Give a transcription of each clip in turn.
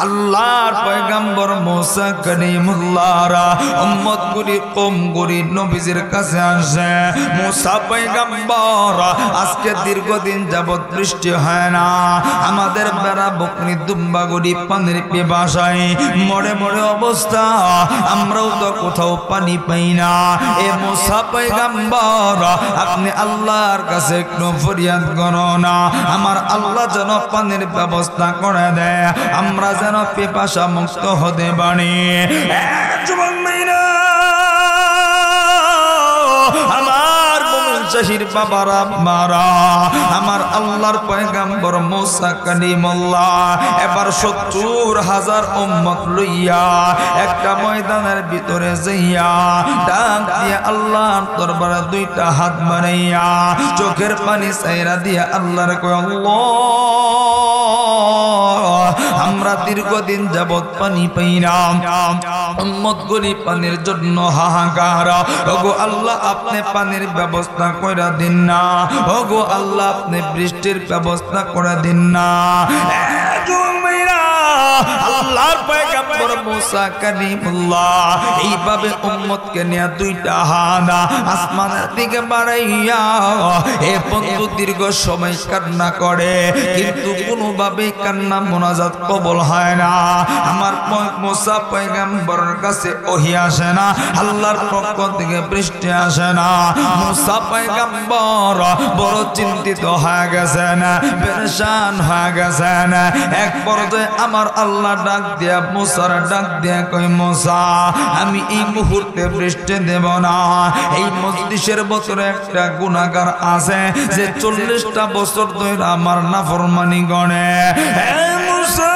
আল্লাহর পয়গম্বর মুসা কালিমুল্লাহরা উম্মত গুলি কওম গুলি নবীজির কাছে আসে মুসা পয়গম্বর আজকে দীর্ঘদিন যাবত বৃষ্টি হয় না আমাদের বেড়া বকরি দুম্বা গুলি পানির পিপাসায় মরে মরে অবস্থা আমরাও তো কোথাও পানি পাই না এ মুসা পয়গম্বর আপনি আল্লাহর কাছে একটু ফরিয়াদ করো না আমার আল্লাহ যেন পানির ব্যবস্থা করে দেয় আমরা যেন পিপাসা মুক্ত হতে পারি যুবক মেয়েরা আমার মুমিন শাহীর বাবারা মারা আমার আল্লাহর পয়গম্বর মুসা কালিমুল্লাহ এবার ৭০,০০০ উম্মত লইয়া একটা ময়দানের ভিতরে যাইয়া ডাক দিয়ে আল্লাহর দরবারে দুইটা হাত বাড়াইয়া চোখের পানি ছাইরা দিয়া আল্লাহর কয় আল্লাহ আমরা দীর্ঘদিন যাবত পানি পাই না উম্মত গুলি পানির জন্য হাহাকার ওগো আল্লাহ আপনি পানির ব্যবস্থা করে দিন না ওগো আল্লাহ আপনি বৃষ্টির ব্যবস্থা করে দিন না আল্লাহর পয়গম্বর মুসা কালিমুল্লাহ এইভাবে উম্মতকে নিয়ে দুইটা হাত আসমানের দিকে বাড়াইয়া এ বন্ধু দীর্ঘ সময় কান্না করে কিন্তু কোনোভাবেই কান্না মোনাজাত কবুল হয় না আমার মুসা পয়গম্বরের কাছে ওহী আসে না আল্লাহর পক্ষ থেকে বৃষ্টি আসে না মুসা পয়গম্বর বড় চিন্তিত হয়ে গেছেন পেরেশান হয়ে গেছেন এক পর্যায়ে আমার আল্লাহ ডাক দিয়া মুসার ডাক দিয়া কই মুসা আমি এই মুহূর্তে বৃষ্টি দেব না এই মজলিসের ভিতরে একটা গুনাহগার আছে যে ৪০টা বছর ধরে আমার নাফরমানি গনে মুসা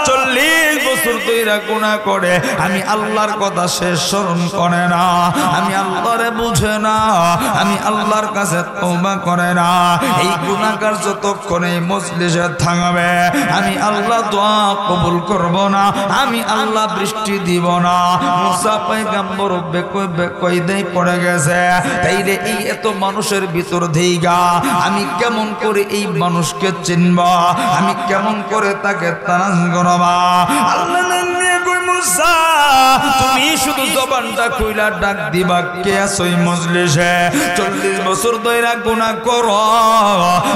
৪০ বছর ধরে গুনাহ করে আমি আল্লাহর কথা সে স্মরণ করে না আমি আল্লাহরে বুঝে না আমি আল্লাহর কাছে তওবা করে না এই গুনাহগার যতক্ষণ এই মজলিসে থাকবে আমি আল্লাহ দোয়া কবুল করব না আমি আল্লাহ বৃষ্টি দিব না মুসা পয়গম্বর বেকয়দায় পড়ে গেছে তাইলে এই এত মানুষের ভিতর দেইগা আমি কেমন করে এই মানুষকে চিনব আমি কেমন করে তাকে তালাশ করব আল্লাহ নিয়ে কই মুসা তুমি শুধু জবানটা কইলা ডাক দিবা কে আছো এই মজলিসে ৪০ বছর ধরে গুনাহ করো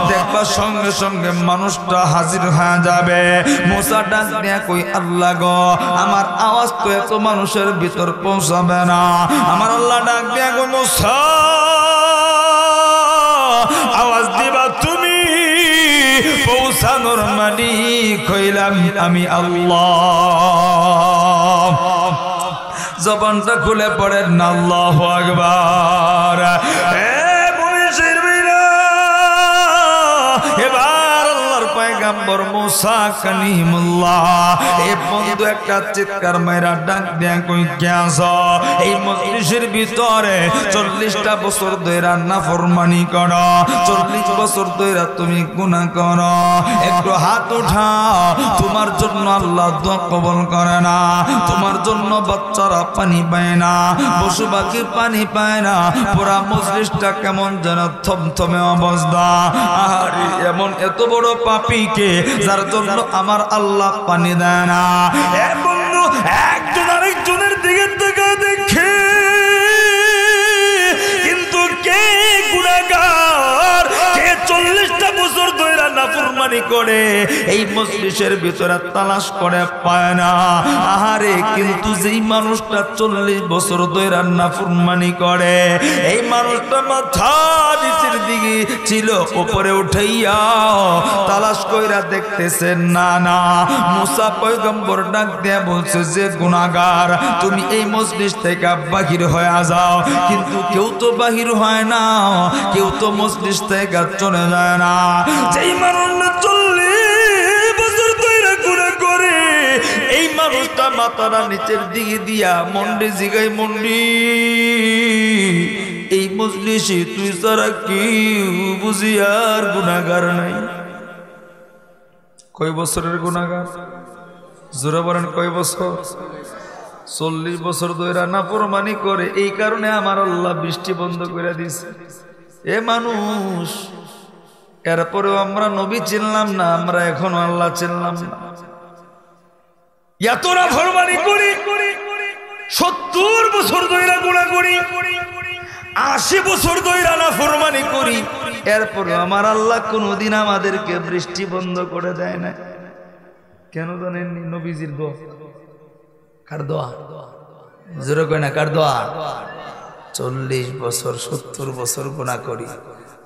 দেখবা সঙ্গে সঙ্গে মানুষটা হাজির হয়ে যাবে মুসা ডাক দিয়া কই আল্লাহ গো আমার আওয়াজ তো এত মানুষের ভিতর পৌঁছাবে না আমার আল্লাহ ডাক দিয়া কই মুসা আওয়াজ দিবা তুমি পৌঁছানোর মালিক হইলাম আমি আল্লাহ জবানটা খুলে পড়েন না আল্লাহু আকবার পয়গম্বর মুসা কালিমুল্লাহ এই বন্ধু একটা চিৎকার মাইরা ডাক দিয়া কই কে আছো এই মজলিসের ভিতরে ৪০টা বছর ধরে নাফরমানি করো ৪০ বছর ধরে তুমি গুনাহ করো একটু হাত উঠাও তোমার জন্য আল্লাহ দোয়া কবুল করে না তোমার জন্য বাচ্চারা পানি পায় না পশু পাখি পানি পায় না পুরা মজলিসটা কেমন যেন থমথমে অবস্থা আরে এমন এত বড় পাপী কে যার জন্য আমার আল্লাহ পানি দেয় না এ বন্ধু একজন আরেকজনের দিকে তাকায় দেখে কিন্তু কে গুনাহগার কে ৪০টা বছর ধরে নাফরমানি করে এই মজলিসের ভিতরে তালাশ করে পায় না আহারে কিন্তু যেই মানুষটা ৪০ বছর ধরে নাফরমানি করে এই মানুষটা মাথা নিচের দিকে ছিল উপরে উঠাইয়া তালাশ কইরা দেখতেছে না না মুসা পয়গম্বর ডাক দিয়া বলছে যে গুনাহগার তুমি এই মজলিস থেকে বাহির হয়ে যাও কিন্তু কেউ তো বাহির হয় না কেউ তো মজলিস থেকে চলে যায় না যেই মানুষটা ৪০ বছর ধরে গুনাহ করে এই মানুষটা মাথাটা নিচের দিকে দিয়া মন্ডে জিগাই মন্ডি এই মজলিসে তুই ছাড়া কেউ বুঝি আর গুনাহগার নাই কয় বছরের গুনাহগার জোরে বলেন কয় বছর ৪০ বছর ধরে নাফরমানি করে এই কারণে আমার আল্লাহ বৃষ্টি বন্ধ করে দিয়েছে এ মানুষ এরপরেও আমরা নবী চিনলাম না, আমরা এখনো আল্লাহ চিনলাম না। এতটা ফরমানি করি, 70 বছর ধরে গুনাহ করি, 80 বছর ধরে না ফরমানি করি, এরপরেও আমার আল্লাহ কোনদিন আমাদেরকে বৃষ্টি বন্ধ করে দেয় না। কেন জানেননি? নবীজির দোয়া। কার দোয়া? জোরে কয় না, কার দোয়া? 40 বছর 70 বছর গুনাহ করি,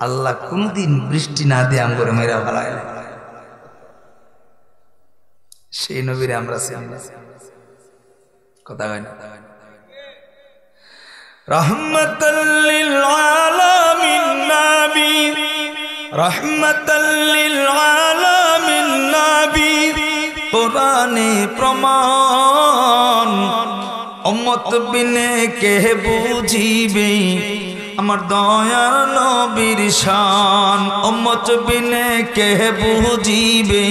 আল্লাহ কোনদিন বৃষ্টি না দিয়ে আমগরে মেরা ফেলায় না। সেই নবীরে আমরা চিনি না। কথা হয় না? রাহমাতাল লিল আলামিন নবী, রাহমাতাল লিল আলামিন নবী, কোরআনে প্রমাণ, উম্মত বিনে কে বুঝিবে আমার দয়ার নবীর শান, উম্মত বিনে কে বুঝিবে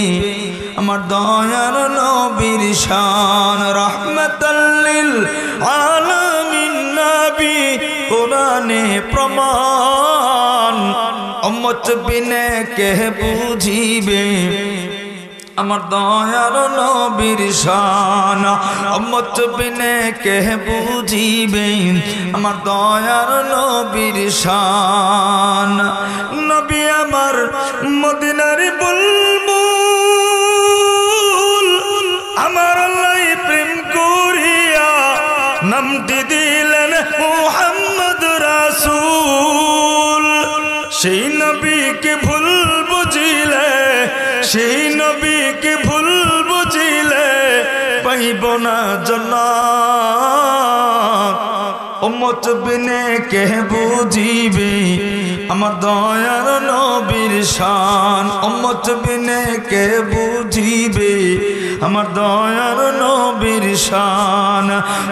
আমার দয়ার নবীর শান। রাহমাতাল লিল আলামিন নবী, কোরআনে প্রমাণ, উম্মত বিনে কে বুঝিবে আমার দয়ার নবীর শান, উম্মত বিনে কে বুঝিবে আমার দয়ার নবীর শান। নবী আমার মদিনার বুলবুল, আমার আল্লাহ প্রেম করিয়া নামটি দিলেন মুহাম্মদ রাসূল। সেই নবীকে ভুল বুঝিলে, সেই নবীকে ভুল বুঝিলে পাইব না জান্নাত। উম্মত বিনে কে বুঝিবে আমার দয়ার নবীর শান, উম্মত বিনে কে বুঝিবে আমার দয়ার নবীর শান।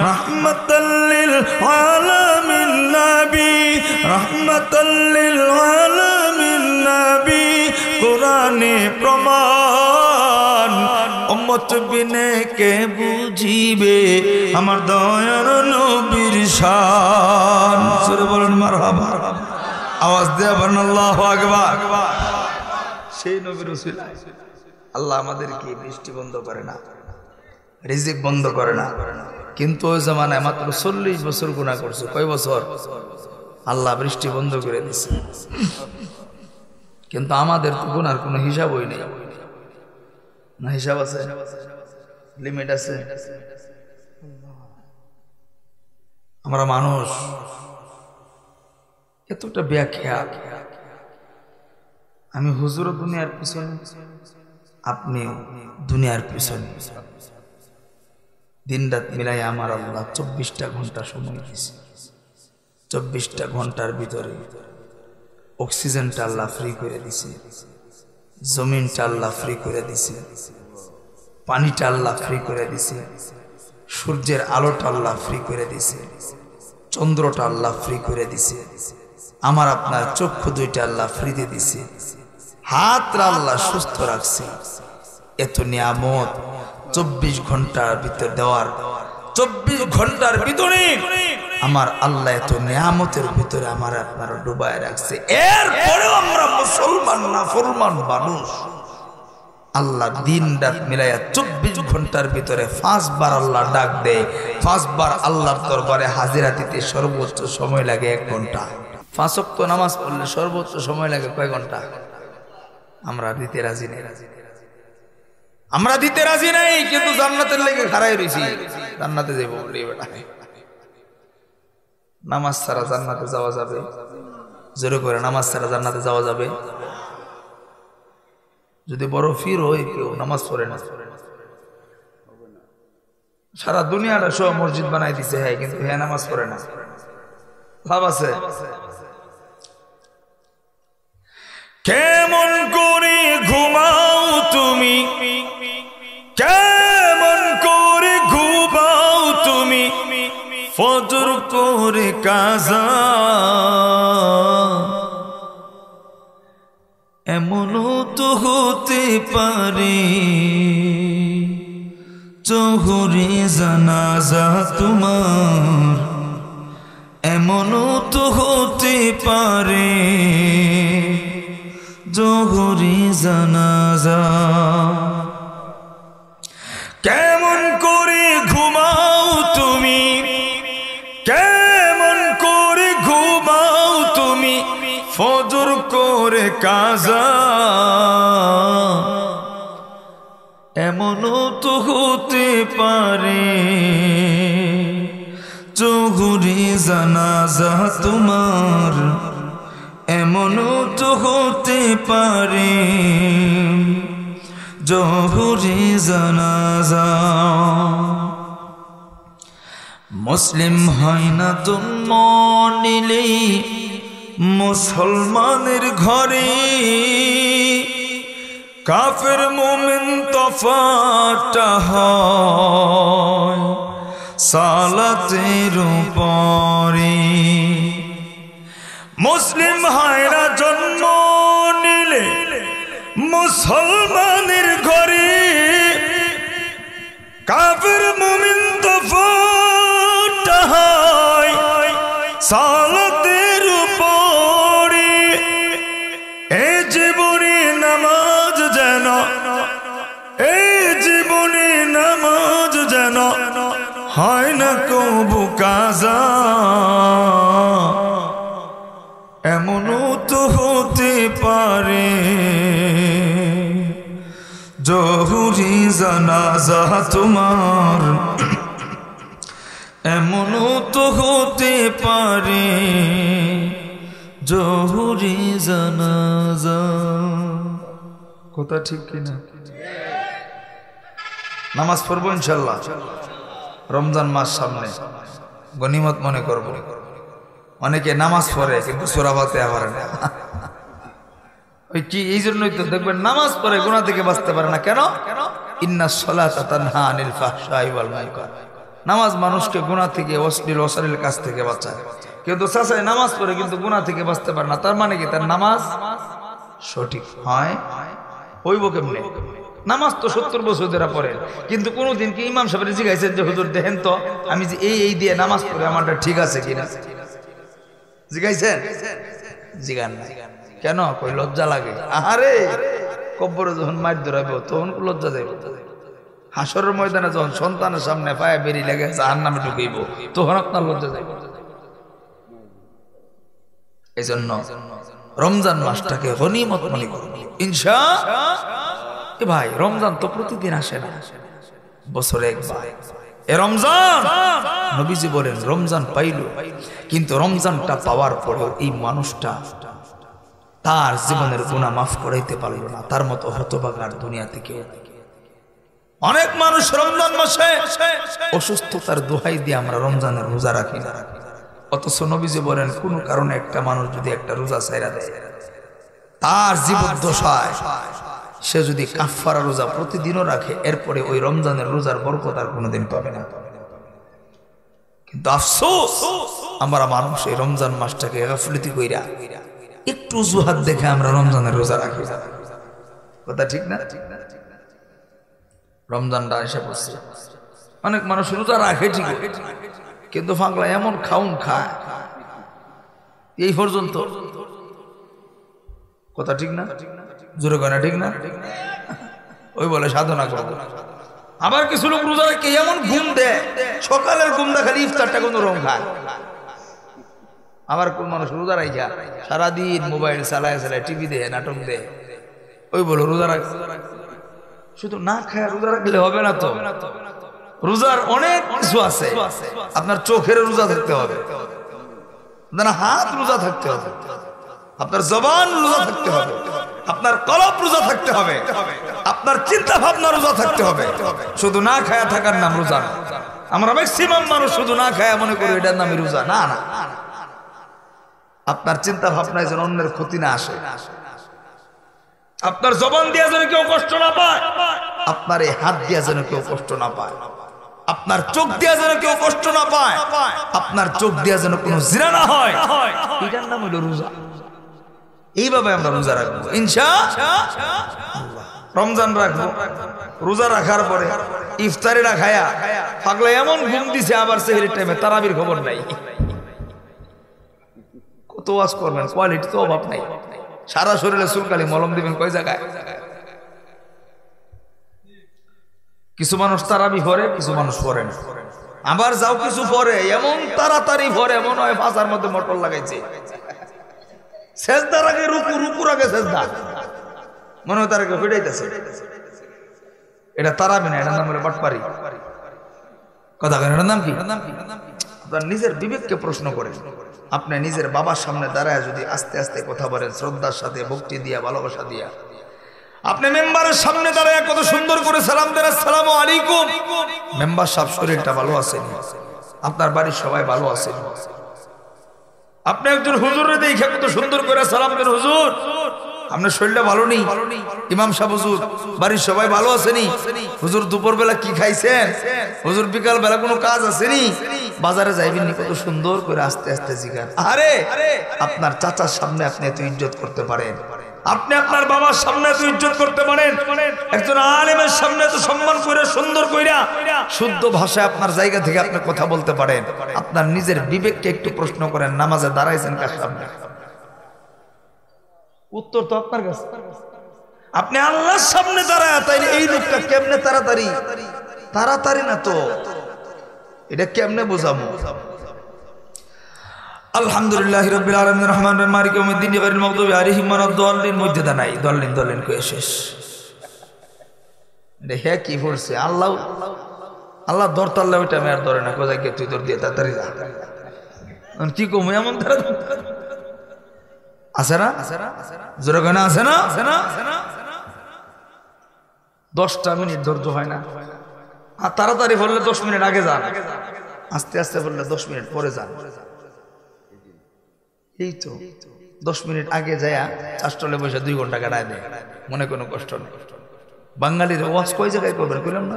রাহমাতাল লিল আলামিন নবী, রাহমাতাল লিল আলামিন নবী, কোরআনে প্রমাণ, উম্মত বিনে কে বুঝিবে আমার দয়ার নবীর শান। সূরা বলেন মারহাবা, আওয়াজ দেয়া বলেন আল্লাহু আকবার। সেই নবীর উসিলায় আল্লাহ আমাদেরকে বৃষ্টি বন্ধ করে না, রিজিক বন্ধ করে না। কিন্তু ওই জামানায় মাত্র 40 বছর গুনাহ করছে। কয় বছর? আল্লাহ বৃষ্টি বন্ধ করে দিছে। কিন্তু আমাদের তো গুনার কোনো হিসাবই নেই। না হিসাব আছে? লিমিট আছে? আমরা মানুষ এতটা ব্যাখ্যা। আমি হুজুর দুনিয়ার পিছনে, আপনি দুনিয়ার পিছনে, দিন রাত মিলাই আমার আল্লাহ 24টা ঘন্টা সময় দিয়েছে। 24টা ঘন্টার ভিতরে অক্সিজেনটা আল্লাহ ফ্রি করে দিছে, জমিনটা আল্লাহ ফ্রি করে দিছে, পানিটা আল্লাহ ফ্রি করে দিছে, সূর্যের আলোটা আল্লাহ ফ্রি করে দিছে, চন্দ্রটা আল্লাহ ফ্রি করে দিছে, আমার আপনার চক্ষু দুইটা আল্লাহ ফ্রিতে দিছে, হাতটা আল্লাহ সুস্থ রাখছে। এত নিয়ামত 24 ঘন্টার ভিতর দেওয়ার, 24 ঘন্টার ভিতরে আমার আল্লাহ এত নিয়ামতের ভিতরে আমার আপনার ডুবায় রাখছে। এরপরেও আমরা মুসলমান না ফরমান মানুষ। আল্লাহ দিন রাত মিলাইয়া 24 ঘন্টার ভিতরে 5 বার আল্লাহ ডাক দেয়। 5 বার আল্লাহর দরবারে হাজিরা দিতে সর্বোচ্চ সময় লাগে 1 ঘন্টা। 5 ওয়াক্ত নামাজ পড়লে সর্বোচ্চ সময় লাগে কয় ঘন্টা? আমরা দিতে রাজি নেই, আমরা দিতে রাজি নাই, কিন্তু জান্নাতের লেগে খাড়াই রইছি। জান্নাতে যাবো বলি বেটা, নামাজ ছাড়া জান্নাতে যাওয়া যাবে? জোরে করে, নামাজ ছাড়া জান্নাতে যাওয়া যাবে? যদি বড় ফির হয় কেউ নামাজ পড়ে না, সারা দুনিয়াটা সব মসজিদ বানাই দিছে, হ্যাঁ, কিন্তু হ্যাঁ নামাজ পড়ে না, লাভ আছে? কেমন করে ঘুমাও তুমি, কেমন করে ঘুমাও তুমি, ফজর করে কাজা, এমনও তো হতে পারে জোহরে জানাজা তোমার, এমনও তো হতে পারে জোহরি জানাজা। কেমন করে ঘুমাও তুমি, কেমন করে ঘুমাও তুমি, ফজর করে কাজা। এমনও তো হতে পারে জোহরি জানাজা তোমার, এমনও তো হতে পারে জোহরি জানাজা। মুসলিম হয় না জন্ম নিলেই মুসলমানের ঘরে, কাফের মুমিন তফাৎটা হয় সালাতের উপরে। মুসলিম হয় না জন্ম নিলে মুসলমানের ঘরে, কাফের মুমিন তফাৎটা হয় সালাতের উপরে। এই জীবনে নামাজ যেন, এই জীবনে নামাজ যেন হয় না কবু কাজা। এমনও তো হতে পারে জোহরি জানাজা তোমার, এমনও তো হতে পারে জোহরি জানাজা। কথা ঠিক কিনা? নামাজ পড়বো ইনশাল্লাহ, রমজান মাস সামনে, গনিমত মনে করব। অনেকে নামাজ পড়ে কিন্তু সূরা ফাতিহা পড়ে না। ওই কি এই জন্যই তো দেখবেন নামাজ পড়ে গুনাহ থেকে বাঁচতে পারে না। কেন? ইন্নাস সালাতা তানহা আনিল ফাহশাই ওয়াল মুনকার। নামাজ মানুষকে গুনাহ থেকে, অশ্লীল কাজ থেকে বাঁচায়। কিন্তু চাচাই নামাজ পড়ে কিন্তু গুনাহ থেকে বাঁচতে পারে না। তার মানে কি তার নামাজ সঠিক হয়? হইব কেমনে? নামাজ তো 70 বছর ধরে পড়েন, কিন্তু কোনোদিন কি ইমাম সাহেব জিজ্ঞাসেন যে হুজুর দেখেন তো আমি যে এই দিয়ে নামাজ পড়ে আমারটা ঠিক আছে কিনা? জিজ্ঞাসেন? জিজ্ঞান না। কেন? কই লজ্জা লাগে। আরে কবরে যখন মার ধরাবো তখন লজ্জা যাইব। হাসরের ময়দানে যখন সন্তানের সামনে পায়ে বেরিয়ে লেগে জাহান্নামে ঢুকাইব তখন আপনার লজ্জা যাইব। এই জন্য রমজান মাসটাকে গনিমত মনে করুন ইনশাআল্লাহ। ভাই রমজান তো প্রতিদিন আসে না, বছরে একবার। এ রমজান নবীজি বলেন রমজান পাইল, কিন্তু রমজানটা পাওয়ার পরেও এই মানুষটা তার জীবনের গুনাহ মাফ করাইতে পারল না। তার মতো হতভাগা আর দুনিয়াতে কেউ নাই। অনেক মানুষ রমজান মাসে অসুস্থতার দোহাই দিয়ে আমরা রমজানের রোজা রাখি না, অথচ নবীজি বলেন কোন কারণে একটা মানুষ যদি একটা রোজা ছাইরা দেয়, তার জীবদ্দশায় সে যদি কাফারা রোজা প্রতিদিনও রাখে, এরপরে ওই রমজানের রোজার বরকত আর কোনোদিন পাবে না। কিন্তু আফসোস আমরা মানুষ এই রমজান মাসটাকে গাফলতি কইরা একটু অজুহাত দেখে আমরা রমজানের রোজা রাখি। কথা ঠিক না? রমজানটা এসে পড়ছে, অনেক মানুষ রোজা রাখে ঠিক, কিন্তু ফাঁকলা এমন খাউন খায় এই পর্যন্ত। কথা ঠিক না? জোরে কয় না ঠিক না? ওই বলে সাধনা করবো। আবার কিছু লোক রোজা রেখে এমন ঘুম দেয়, সকালের ঘুমটা খালি ইফতারটা কোনো রং খায়। আবার কোন মানুষ রোজা রাখা সারাদিন মোবাইল চালায় চালায়, টিভি দেয়, নাটক দেয়, ওই বলো রোজা রাখ। শুধু না খায় রোজা রাখলে হবে না তো। রোজার অনেক কিছু আছে। আপনার চোখের রোজা থাকতে হবে, আপনার হাত রোজা থাকতে হবে, আপনার জবান রোজা থাকতে হবে, আপনার কলব রোজা থাকতে হবে, আপনার চিন্তা ভাবনা রোজা থাকতে হবে। শুধু না খায়া থাকার নাম রোজা না। আমরা ম্যাক্সিমাম মানুষ শুধু না খায়া মনে করি এটার নামই রোজা। না না, আপনার চিন্তা ভাবনায় যেন অন্যের ক্ষতি না আসে, আপনার জবান দিয়া যেন কেউ কষ্ট না পায়, আপনার এই হাত দিয়া যেন কেউ কষ্ট না পায়, আপনার চোখ দিয়া যেন কেউ কষ্ট না পায়, আপনার চোখ দিয়া যেন কোনো জিনা না হয়, এটার নাম হলো রোজা। এইভাবে আমরা রোজা রাখবো ইনশাআল্লাহ। রমজান রাখবো, রোজা রাখার পরে ইফতারি না খায়া পাগলা এমন ঘুম দিছে, আবার সেহরির টাইমে তারাবির খবর নাই। কত ওয়াজ করবেন, কোয়ালিটি তো অভাব নাই। সারা শরীরে চুলকালি মলম দিবেন কয় জায়গায়? কিছু মানুষ তারাবি পরে, কিছু মানুষ পরে না। আবার যাও কিছু পরে এমন তাড়াতাড়ি পরে, মনে হয় বাজার মধ্যে মোটর লাগাইছে। সেজদার আগে রুকু, রুকুর আগে সেজদা, মনে হয় তার আগে ফিটাইতেছে। এটা তারাবি না, এটার নাম হলো বাটপারি। কথা কেন? এটার নাম কি? আপনার নিজের বিবেককে প্রশ্ন করে আপনি নিজের বাবার সামনে দাঁড়ায় যদি আস্তে আস্তে কথা বলেন, শ্রদ্ধার সাথে, ভক্তি দিয়া, ভালোবাসা দিয়া, আপনি মেম্বারের সামনে দাঁড়ায় কত সুন্দর করে সালাম দেন, আসসালামু আলাইকুম। মেম্বার সাহেব শরীরটা ভালো আছে, আপনার বাড়ির সবাই ভালো আছে। আপনি একজন হুজুরে দেখে কত সুন্দর করে সালাম দেন, হুজুর আপনার শরীরটা ভালো নেই। ইমাম সাহেব, হুজুর বাড়ির সবাই ভালো আছেনি? হুজুর দুপুর বেলা কি খাইছেন? হুজুর বিকাল বেলা কোনো কাজ আসেনি? বাজারে যাইবেন নি? কত সুন্দর করে আস্তে আস্তে জিজ্ঞান। আরে আপনার চাচার সামনে আপনি এত ইজ্জত করতে পারেন, আপনি আপনার বাবার সামনে এত ইজ্জত করতে পারেন, একজন আলেমের সামনে এত সম্মান করে সুন্দর কইরা শুদ্ধ ভাষায় আপনার জায়গা থেকে আপনি কথা বলতে পারেন। আপনার নিজের বিবেককে একটু প্রশ্ন করেন, নামাজে দাঁড়াইছেন কার সামনে? উত্তর তো আপনার কাছে। আপনি আল্লাহর সামনে দাঁড়ায়, তাইলে এই লোকটা কেমনে তাড়াতাড়ি? তাড়াতাড়ি না তো, এটা কেমনে বোঝাবো? আলহামদুলিল্লাহি রাব্বিল আলামিন রহমানির রহিম মালিকি ইয়াউমিদ্দিন গায়রিল মাগদুবি আলাইহিম ওয়ালাদ-দাল্লিন মধ্যে দা নাই, দল্লিন কয়ে শেষ। দেখে কি পড়ছে? আল্লাহ দরতাল্লাহ, ওইটা আমি আর ধরে না, কোথায় গিয়ে তুই দর দিয়ে তাড়াতাড়ি যা। কি কম এমন আছে না? জোরে কেন আছে না? 10টা মিনিট ধৈর্য হয় না। আর তাড়াতাড়ি বললে 10 মিনিট আগে যান, আস্তে আস্তে বললে 10 মিনিট পরে যান। এই তো 10 মিনিট আগে যায় চাষটলে বসে 2 ঘন্টা কাটায় দেয়, মনে কোনো কষ্ট নেই। বাঙালির ওয়াজ কয় জায়গায় করবেন কইলাম না?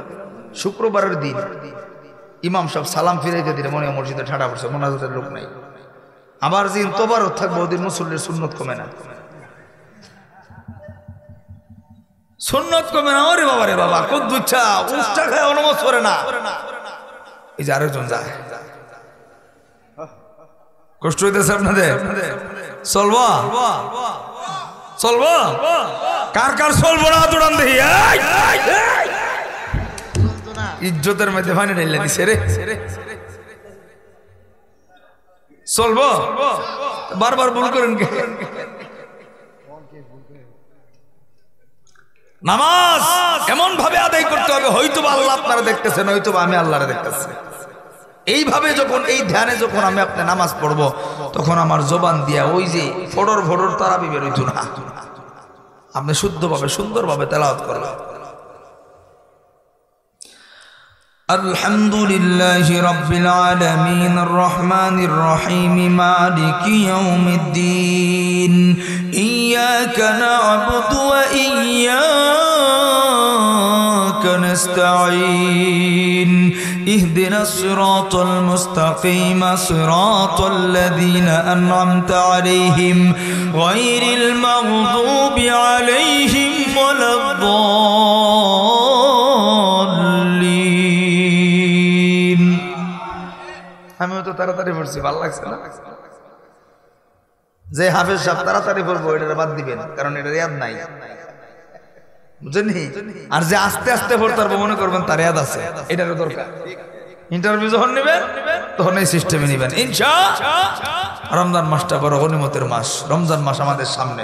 শুক্রবারের দিন ইমাম সাহেব সালাম ফিরাইতে দিলে মনে হয় মসজিদে ঠাডা পড়ছে, মোনাজাতের লোক নাই। আবার দিন তোবারও থাকবে, ওদিন মুসল্লির সুন্নত কমে না, সুন্নত কমে না। ওরে বাবা রে বাবা, কত দুচ্ছা উষ্টা খায়, অনুমত করে না। এই যে আরেকজন যায়, কষ্ট হইতেছে আপনাদের? চলবা কার কার চলবো না? দৌড়ান দেখি, ইজ্জতের মধ্যে পানি ঢেলে দিছে রে। চলবো? বারবার ভুল করেন কে? নামাজ এমন ভাবে আদায় করতে হবে, হয়তো আল্লাহ আপনারা দেখতেছেন, হয়তো আমি আল্লাহরে দেখতেছি। এইভাবে যখন, এই ধ্যানে যখন আমি আপনি নামাজ পড়বো, তখন আমার জবান দিয়া ওই যে ফোড়র ফোড়র তারাবি বেরোইতো না। আপনি শুদ্ধভাবে সুন্দরভাবে তেলাওয়াত করবেন। আলহামদুলিল্লাহি রাব্বিল আলামিন আর রহমানির রহিম মালিকি ইয়াউমিদ্দিন ইয়্যাকা না'বুদু ওয়া ইয়্যাকা নাস্তাঈন ইহদিনাস সিরাতাল মুস্তাকিম সিরাতাল লাযীনা আন'আমতা আলাইহিম গায়রিল মাগদুবি আলাইহিম ওয়ালাদ-দাল্লিন। আমিও তো তাড়াতাড়ি পড়ছি, ভালো লাগছে না? যে হাফেজ সাহেব তাড়াতাড়ি পড়বো, এটা বাদ দিবেন, কারণ এটা ইয়াদ নাই, বুঝেন? আর যে আস্তে আস্তে পড়তে পারবো মনে করবেন তার ইয়াদ আছে, এটারও দরকার। ইন্টারভিউ যখন নেবেন তখন এই সিস্টেমে নেবেন ইনশাআল্লাহ। রমজান মাসটা বড় গনিমতের মাস। রমজান মাস আমাদের সামনে।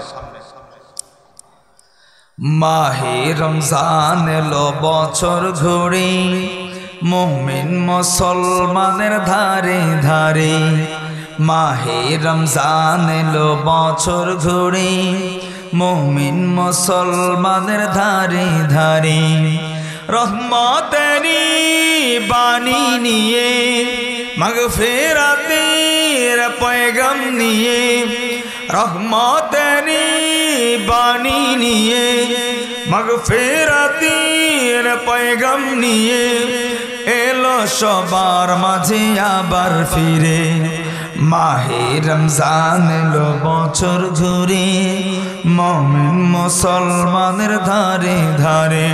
মাহে রমজান এলো বছর ঘুরে, মুমিন মুসলমানের ধারে ধারে। মাহে রমজান এলো বছর ঘুরে, মুমিন মুসলমানের ধারে ধারে। রহমতেরি বাণী নিয়ে, মাগফিরাতের পয়গাম নিয়ে, রহমতেরি বাণী নিয়ে, মাগফিরাতের পয়গাম নিয়ে এলো সবার মাঝে আবার ফিরে। মাহে রমজান এলো বছর ঘুরে, মুমিন মুসলমানের ধারে ধারে।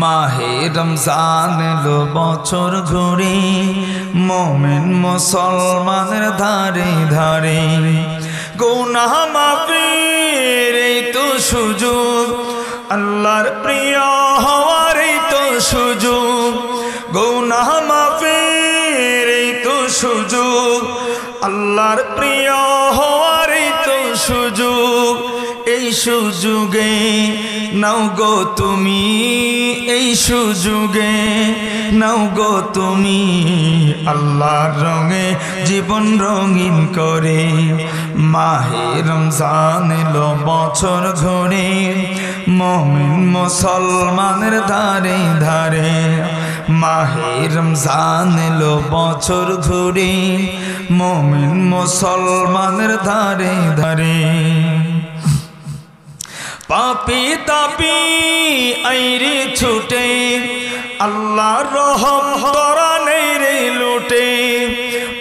মাহে রমজান এলো বছর ঘুরে, মুমিন মুসলমানের ধারে ধারে। গুনাহ মাফের এই তো সুযোগ, আল্লাহর প্রিয় হওয়ার এই তো সুযোগ, গুনাহ মাফের এই তো সুযোগ, আল্লাহর প্রিয় হওয়ার এই তো সুযোগ। এই সুযোগে নাও গো তুমি, এই সুযোগে নাও গো তুমি, আল্লাহর রঙে জীবন রঙিন করে। মাহে রমজান এলো বছর ঘুরে, মুমিন মুসলমানের ধারে ধারে। মাহে রমজান এলো বছর ঘুরে, মুমিন মুসলমানের ধারে ধারে। পাপি তাপি আইরে ছুটে, আল্লাহর রহম তোরা নেই রে লুটে।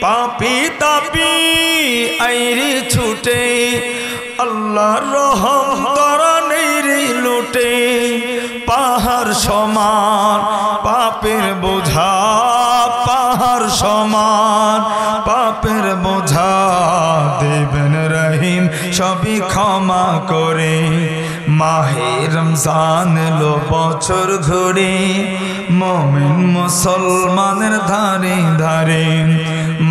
পাপি তাপি আইরে ছুটে, আল্লাহর রহম তোরা নেই রে লুটে। পাহাড় সমান পাপের বোঝা, পাহাড় সমান পাপের বোঝা, দেবেন রহিম সবই ক্ষমা করে। মাহে রমজান এলো বছর ঘুরে, মুমিন মুসলমানের ধারে ধারে।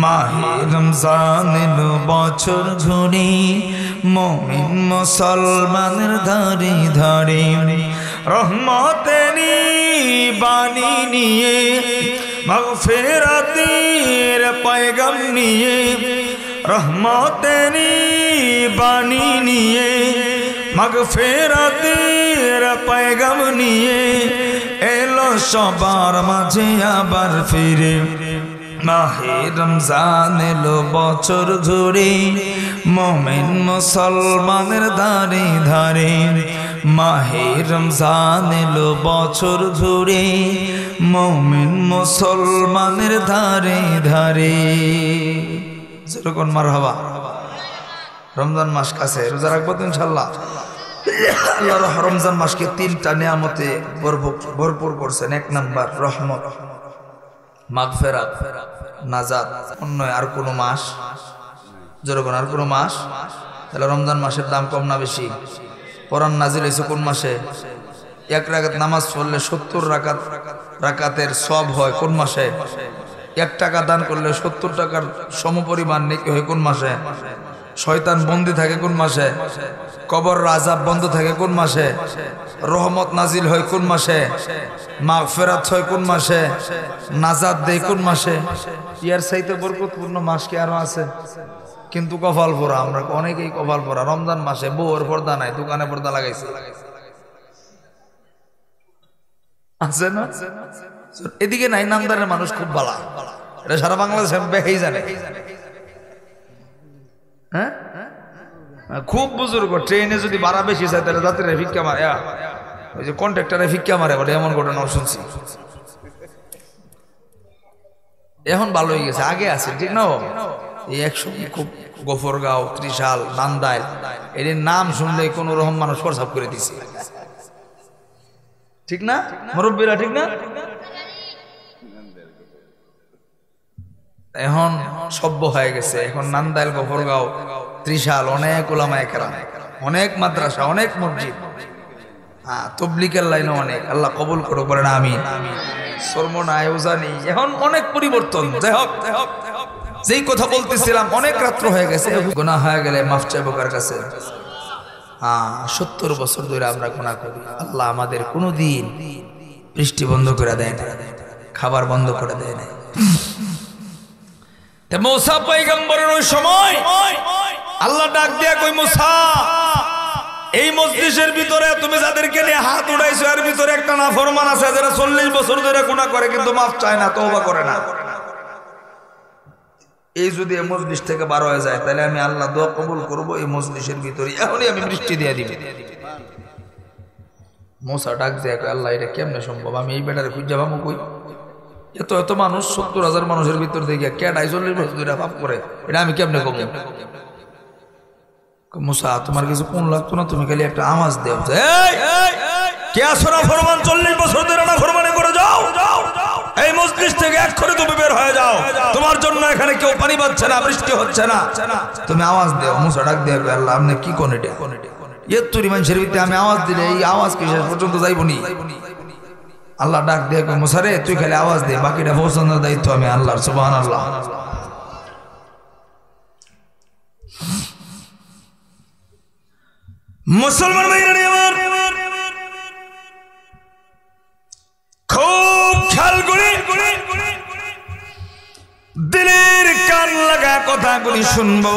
মাহে রমজান এলো বছর ঘুরে, মুমিন মুসলমানের ধারে ধারে। রহমতেরি বাণী নিয়ে, মাগফিরাতের পয়গাম নিয়ে, রহমতেরি বাণী নিয়ে, মাগফিরাতের পয়গাম নিয়ে, এলো সবার মাঝে আবার ফিরে। মাহে রমজান এলো বছর ঘুরে, মুমিন মুসলমানের ধারে ধারে। মাহে রমজান এলো বছর ঘুরে, মুমিন মুসলমানের ধারে ধারে। যেরকম মারহাবা। রমজান মাস কাছে, রোজা রাখবো তো ইনশাআল্লাহ। আল্লাহ রমজান মাসকে 3টা নিয়ামতে ভরপুর করছেন। 1 নাম্বার রহমত, মাগফিরাত, নাজাত। অন্য আর কোন মাস, যেরকম আর কোন মাস? তাহলে রমজান মাসের দাম কম না বেশি? কোরআন নাজিল হয়েছে কোন মাসে? 1 রাকাত নামাজ পড়লে 70 রাকাতের সওয়াব হয় কোন মাসে? 1 টাকা দান করলে 70 টাকার সমপরিমাণ নেকি হয় কোন মাসে? শয়তান বন্দী থাকে কোন মাসে? কবর আযাব বন্ধ থাকে কোন মাসে? রহমত নাজিল হয় কোন মাসে? মাগফিরাত হয় কোন মাসে? নাজাত দেয় কোন মাসে? ইয়ার চাইতে বরকতপূর্ণ মাস কি আরো আছে? কিন্তু কপাল পোড়া, আমরা অনেকেই কপাল পোড়া। রমজান মাসে বউর পর্দা নাই, দোকানে পর্দা লাগাইছে, আছে না? এদিকে নাই, নামদারের মানুষ খুব বালা, এটা সারা বাংলাদেশে বেহেই জানে। হ্যাঁ, খুব বুজুর্গ। ট্রেনে যদি ভাড়া বেশি চায় তাহলে যাত্রীরা ভিক্ষা মারে, ওই যে কন্ট্রাক্টরে ভিক্ষা মারে বলে, এমন ঘটনা শুনছি। এখন ভালো হয়ে গেছে, আগে আছে ঠিক না? এই একসময় খুব গফরগাঁও, ত্রিশাল, নান্দাইল, এর নাম শুনলে কোন রকম মানুষ প্রসাব করে দিছে, ঠিক না মুরব্বীরা? ঠিক না? এখন সভ্য হয়ে গেছে। এখন নান্দাইল, গফরগাঁও, ত্রিশাল অনেক উলামায়ে কেরাম, অনেক মাদ্রাসা, অনেক মসজিদ, তবলিগের লাইনে অনেক। আল্লাহ কবুল করো, বলেন আমিন। সরমনায় উজানি, এখন অনেক পরিবর্তন। যাই হোক, যেই কথা বলতেছিলাম, অনেক রাত্র হয়ে গেছে। গুনাহ হয়ে গেলে মাফ চাইবো কার কাছে? 70 বছর ধরে আমরা গুনাহ করি। আল্লাহ আমাদের কোনোদিন বৃষ্টি বন্ধ করে দেয় না, খাবার বন্ধ করে দেয় না। মুসা পয়গম্বরের ওই সময় আল্লাহ ডাক দিয়া কই, মুসা, এই মজলিসের ভিতরে তুমি যাদেরকে নিয়ে হাত উঠাইছো, এর ভিতরে একটা নাফরমান আছে যারা 40 বছর ধরে গুনাহ করে কিন্তু মাফ চায় না, তওবা করে না। এই যদি এই মজলিস থেকে বার হয়ে যায় তাহলে আমি আল্লাহ দোয়া কবুল করবো এই মজলিসের ভিতরে, এখনই আমি বৃষ্টি দিয়ে দিব। মুসা ডাক দেয়, আল্লাহ এটা কেমনে সম্ভব? আমি এই বেটারে খুঁজে পাবো কই? এত এত মানুষ, 70,000 মানুষের ভিতর থেকে কেডাই 40 বছর ধরে পাপ করে, এটা আমি কেমনে কব? মুসা, তোমার কিছু কোন লাগতো না? তুমি খালি একটা আওয়াজ দেও, কে আসো না ফরমান 40 বছর ধরে না ফরমানি করে যাও, এই মজলিস থেকে এক করে তুমি বের হয়ে যাও, তোমার জন্য এখানে কেউ পানি পাচ্ছে না, বৃষ্টি হচ্ছে না, তুমি আওয়াজ দেও। মুসা ডাক দিয়ে আল্লাহ আপনি কি কোন এটা এত্তরি মানুষের ভিতরে আমি আওয়াজ দিলে এই আওয়াজ কি শেষ পর্যন্ত যাইবনি? আল্লাহ ডাক দিয়ে মুসা রে তুই খালি আওয়াজ দে, বাকিটা পৌঁছানোর দায়িত্ব আমি আল্লাহর। সুবহানাল্লাহ। মুসলমান ভাইরা আমার খুব খেয়াল করে দিলের কান লাগা কথাগুলি শুনবো।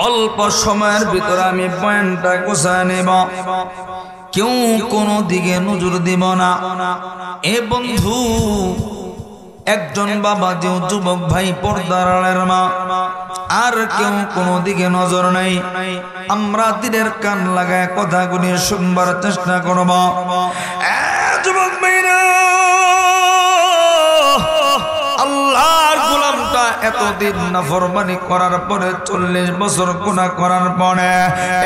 অল্প সময়ের ভিতরে আমি পয়েন্টটা গোছায় নেব, কেউ কোনো দিকে নজর দিব না। এ বন্ধু, একজন বাবা যে যুবক ভাই পর্দার আড়ালের মা, আর কেউ কোনো দিকে নজর নাই। আমরা দিলের কান লাগায় কথাগুলি শুনবার চেষ্টা করব। যুবক ভাইরা, আল্লাহর গোলামটা এতদিন নাফরমানি করার পরে 40 বছর গুনাহ করার পরে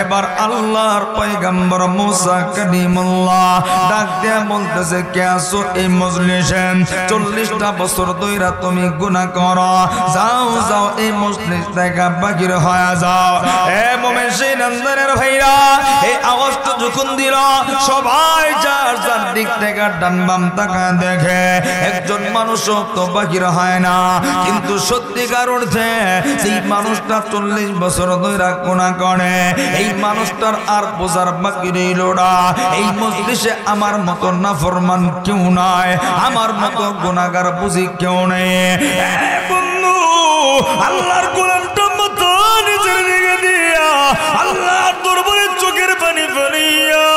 এবার আল্লাহর পয়গম্বর মুসা কালিমুল্লাহ ডাক দিয়ে বলতেছে, কে আছো এই মজলিসে? 40টা বছর ধইরা তুমি গুনাহ করো, যাও যাও এই মজলিস থেকে বাহির হয়ে যাও। এ মুমিন নন্দনের ভাইরা, এই আওয়াজটা যখন দিল সবাই যার যার দিক থেকে ডান বাম তাকায় দেখে, একজন মানুষও তো বাহির হয় না। কিন্তু সত্যিকার অর্থে সেই মানুষটা 40 বছর ধরে গুনাহ করে, এই মানুষটার আর বোঝার বাকি রইল না। এই মজলিসে আমার মতো নাফরমান কেউ নাই, আমার মতো গুনাহগার বুঝি কেউ নেই। বন্ধু, আল্লাহর গোলামটা মতো নিজের দিকে দিয়া আল্লাহর দরবারে চোখের পানি ফেলিয়া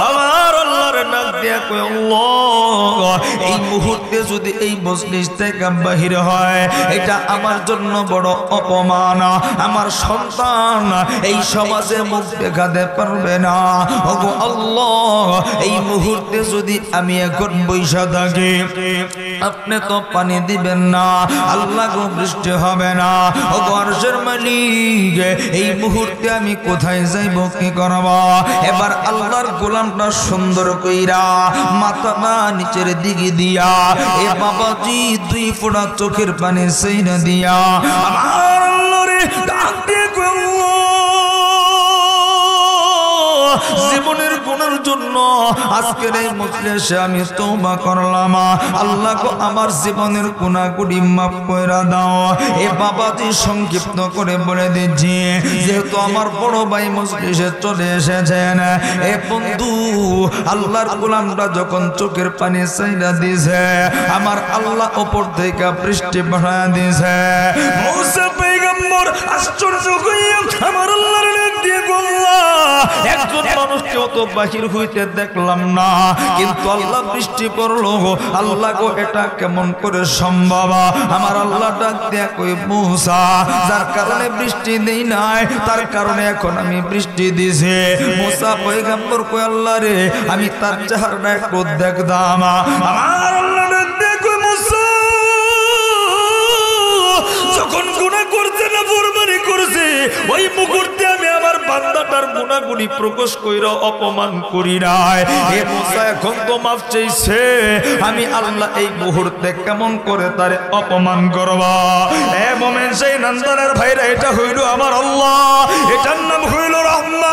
আমার আল্লাহর ডাক দিয়া কই, আল্লাহ এই মুহূর্তে যদি এই মজলিস থেকে বাহির হয় এটা আমার জন্য বড় অপমান। আমার সন্তান এই সমাজে মুখ দেখাতে পারবে না। ওগো আল্লাহ, এই মুহূর্তে যদি আমি এখন বৈশা থাকি আপনি তো পানি দিবেন না, আল্লাহ গো বৃষ্টি হবে না। ওগো আরশের মালিক, এই মুহূর্তে আমি কোথায় যাইব, কি করব? এবার আল্লাহর গোলামটা সুন্দর কইরা মাথাটা নিচের দিকে দিয়া এ বাবাজি 2 ফোঁটা চোখের পানি সেইনা দিয়া আমার আল্লাহরে ডাক দিয়ে জীবনের গুণের জন্য আজকের এই মজলিসে আমি তওবা করলাম। আল্লাহ গো আমার জীবনের গুনাহগুলি মাফ কইরা দাও। এ বাবাজি সংক্ষিপ্ত করে বলে দিচ্ছি, যেহেতু আমার বড় ভাই মজলিসে চলে এসেছেন। এ বন্ধু, আল্লাহর গোলামটা যখন চোখের পানি চাইরা দিয়েছে আমার আল্লাহ উপর থেকে বৃষ্টি পাঠায়া দিয়েছে। মুসা পয়গম্বর আশ্চর্য হইয়া আমার আল্লাহর ডাক দিয়ে বললা, একজন মানুষকেও তো বাহির হইতে দেখলাম না, কিন্তু আল্লাহ বৃষ্টি পড়লো। আল্লাহ গো এটা কেমন করে সম্ভব? আমার আল্লাহ ডাক দিয়া কই, মুসা যার কারণে বৃষ্টি দেই নাই তার কারণে এখন আমি বৃষ্টি দিছি। মুসা পয়গম্বর কই, আল্লাহ রে আমি তার চেহারাটা একটু দেখতাম। আমার আল্লাহ ডাক দিয়া কই, মুসা যখন গুনাহ করছে না ফরমানি করছে ওই মুহূর্তে আমি আমার বান্দাটার গুনাহগুলি প্রকাশ কইরা অপমান করি নাই। এ মুসা এখন তো মাফ চাইছে, আমি আল্লাহ এই মুহূর্তে কেমন করে তারে অপমান করব? এ মুমিন সেই নন্দনের ভাইরা, এটা হইল আমার আল্লাহ, এটার নাম হইল রহমান।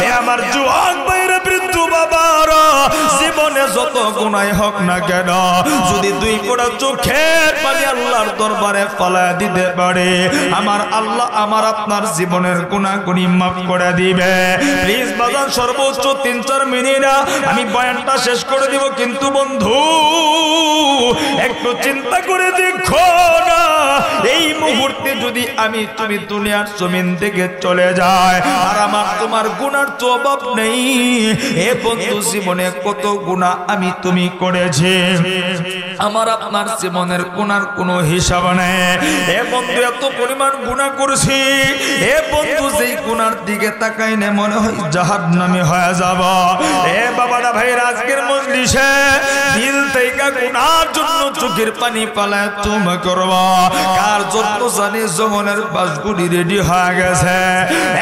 এ আমার জুয়ান ভাইরা, বৃদ্ধ বাবারা, জীবনে যত গুনাহ হোক না কেন যদি 2 ফোঁটা চোখের পানি আল্লাহর দরবারে ফেলা দিতে পারে আমার আল্লাহ আমার আপনার জীবনের গুনাহগুলি মাফ করে দিবে। প্লিজ বাজান, সর্বোচ্চ 3-4 মিনিট আমি বয়ানটা শেষ করে দিব। কিন্তু বন্ধু একটু চিন্তা করে দেখো না, এই মুহূর্তে যদি আমি তুমি দুনিয়ার জমিন থেকে চলে যায় আর আমার তোমার গুনার তো অভাব নেই। এ বন্ধু, জীবনে কত গুনাহ আমি তুমি করেছি, আমার আপনার জীবনের গুনার কোনো হিসাব নেই। এ বন্ধু, এত পরিমাণ গুনাহ করেছি, এ বন্ধু যেই গুনার দিকে তাকাইলে মনে হয় জাহান্নামী হয়ে যাব। এ বাবারা ভাইরা, আজকের মজলিসে দিল থেকে গুনার জন্য চোখের পানি পালায় তুমি করবা, কার জন্য জানি জমনের বাসগুলি রেডি হয়ে গেছে।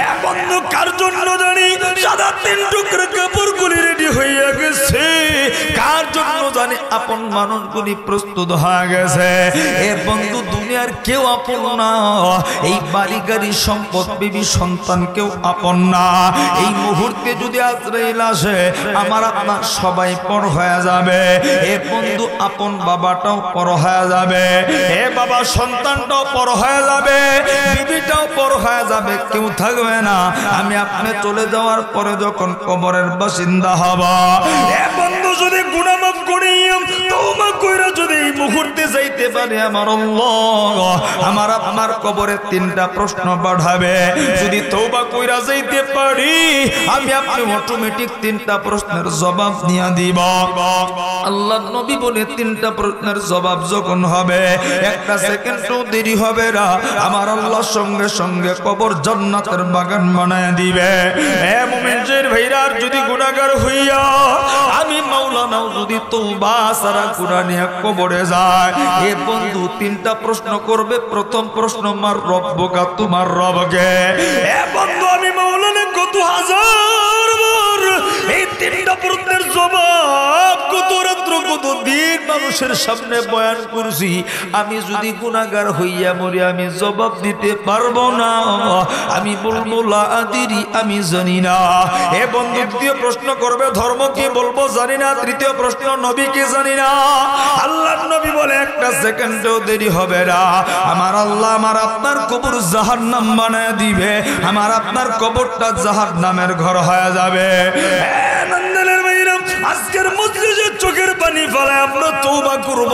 এ বন্ধু, কার জন্য জানি সাদা 3 টুকরা কাপড়গুলি রেডি হয়ে গেছে, কার জন্য জানি জানি আপন মানুষগুলি প্রস্তুত হয়ে গেছে। এ বন্ধু দুনিয়ার কেউ আপন না, এই বাড়ি গাড়ি সম্পদ বিবি সন্তান কেউ আপন না। এই মুহূর্তে যদি আজরাইল আসে আমার আপনার সবাই পর হয়ে যাবে। এ বন্ধু আপন বাবাটাও পর হয়ে যাবে, এ বাবা সন্তানটাও পর হয়ে যাবে, বিবিটাও পর হয়ে যাবে, কেউ থাকবে না। আমি আপনি চলে যাওয়ার পরে যখন কবরের বাসিন্দা হব, এ বন্ধু যদি গুনাহ মাফ করি তওবা কইরা যদি এই মুহূর্তে যাইতে পারি আমার আল্লাহ আমার আপনার কবরে তিনটা প্রশ্ন পাঠাবে। যদি তওবা কইরা যাইতে পারি আমি আপনি অটোমেটিক তিনটা প্রশ্নের জবাব নিয়ে দিব। আল্লাহর নবী বলে তিনটা প্রশ্নের জবাব যখন হবে একটা সেকেন্ডও দেরি হবে না, আমার আল্লাহ সঙ্গে সঙ্গে কবর জান্নাতের বাগান বানায় দিবে। এ মুমিনের ভাইরা, যদি গুনাহগার হইয়া আমি মাওলানাও যদি তওবা সারা গুনাহ নিয়ে কবরে যায়, এ বন্ধু তিনটা প্রশ্ন করবে। প্রথম প্রশ্ন, মার রব্বুকা, তোমার রবকে। এ বন্ধু আমি মাওলানা কত হাজার বার এই তিনটা প্রশ্নের জবাব কত রাত্র কত দিন মানুষের সামনে বয়ান করছি। আমি যদি গুনাহগার হইয়া মরি আমি জবাব দিতে পারবো না, আমি বলবো লা আদিরি, আমি জানি না। এ বন্ধু দ্বিতীয় প্রশ্ন করবে, ধর্ম কি, বলবো জানি না। তৃতীয় প্রশ্ন, নবী কি, জানি না। আল্লাহর নবী বলে একটা সেকেন্ডও দেরি হবে না, আমার আল্লাহ আমার আপনার কবর জাহান্নাম বানায় দিবে, আমার আপনার কবরটা জাহান্নামের ঘর হয়ে যাবে। আজকের মজলিসে চোখের পানি ফেলে আমরা তওবা করব,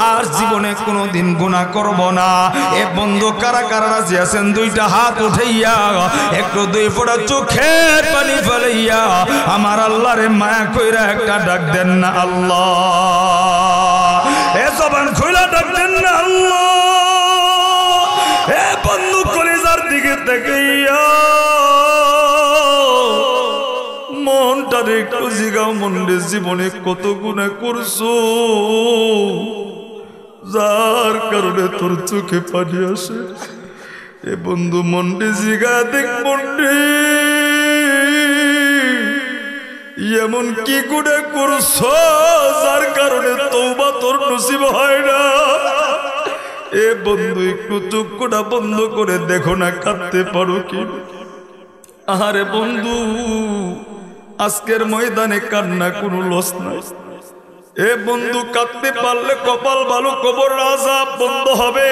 আর জীবনে কোনোদিন গুনাহ করব না। এ বন্ধু কারা কারা রাজি আছেন দুইটা হাত উঠাইয়া একটু দুই ফোঁটা চোখের পানি ফেলাইয়া আমার আল্লাহরে মায়া কইরা একটা ডাক দেন না আল্লাহ। এ জবান খুইলা ডাক দেন না আল্লাহ। এ বন্ধু কলিজার দিকে তাকাইয়া মনটারে একটু জিগাও, মনের জীবনে কত গুনাহ করছো যার কারণে তোর চোখে পানি আসে। এ বন্ধু মনটা জিগা দেখ, মনটা এমন কি গুনাহ করছো যার কারণে তওবা তোর নসিব হয় না। এ বন্ধু একটু চোখটা বন্ধ করে দেখো না, কাঁদতে পারো কি? আরে বন্ধু আজকের ময়দানে কান্না কোনো লস নাই। এ বন্ধু কাঁদতে পারলে কপাল ভালো, কবর আযাব বন্ধ হবে।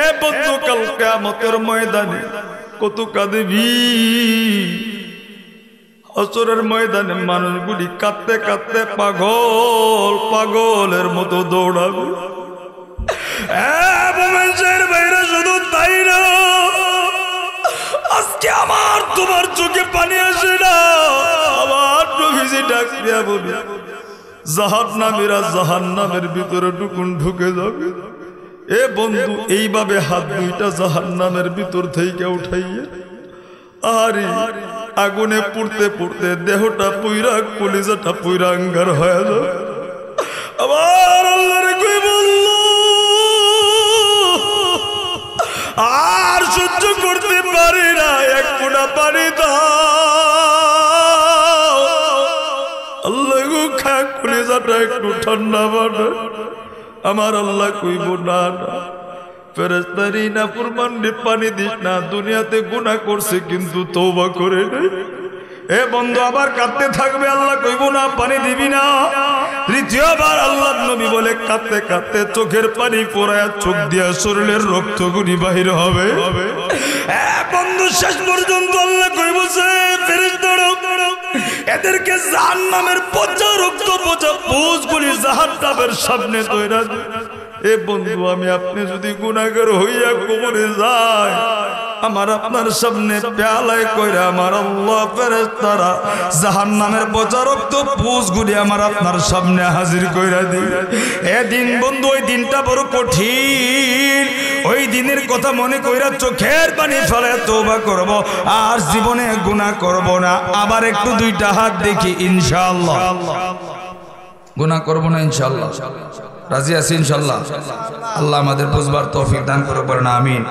এ বন্ধু কাল কিয়ামতের ময়দানে কত কাঁদবি। হাসরের ময়দানে মানুষগুলি কাঁদতে কাঁদতে পাগল পাগলের মতো দৌড়াবে। বাইরে শুধু তাই না, আজকে আমার তোমার চোখে পানি আসে না। আমার নবীজি ডাক দিয়া বলি জাহান্নামীরা জাহান্নামের ভিতরে টুকুন ঢুকে যাবে। এ বন্ধু এইভাবে হাত দুইটা জাহান্নামের ভিতর থেকে উঠাইয়া আরে আগুনে পুড়তে পুড়তে দেহটা পুইরা কলিজাটা পুইরা আঙ্গার হয়ে যাবে। আবার আল্লাহর কই বলল আর সহ্য করতে পারি না, এক ফোঁটা পানি দাও। আল্লাহ গো খা কলিজাটা একটু ঠান্ডা বানা। আমার আল্লাহ কইব না না ফেরেশতারি না ফুরমানরে পানি দিস না, দুনিয়াতে গুনাহ করছে কিন্তু তওবা করে নাই। এ বন্ধু আবার কাঁদতে থাকবে, আল্লাহ কইব না পানি দিবি না। তৃতীয়বার আল্লাহর নবী বলে কাঁদতে কাঁদতে চোখের পানি পড়ায়া চোখ দিয়া শরীরের রক্তগুলি বাহির হবে। এ বন্ধু শেষ পর্যন্ত আল্লাহ কইব যে ফেরেশতারা এদেরকে জাহান্নামের পচা রক্ত পচা পুঁজগুলি জাহান্নামের সামনে তৈরা। এ বন্ধু আমি আপনি যদি গুনাহগার হইয়া কবরে যায়, আমার আপনার সামনে পেয়ালায় কইরা আমার আল্লাহ ফেরেশতারা জাহান্নামের পচা রক্ত পুঁজগুলি আমার আপনার সামনে হাজির কইরা দিবে। এদিন বন্ধু ওই দিনটা বড় কঠিন। ওই দিনের কথা মনে কইরা চোখের পানি ফেলে তওবা করব, আর জীবনে গুনাহ করব না। আবার একটু দুইটা হাত দেখি ইনশাআল্লাহ। গুনাহ করব না ইনশাআল্লাহ। রাজি আছি ইনশাআল্লাহ? আল্লাহ আমাদের বুঝবার তৌফিক দান করে, বলেন আমিন।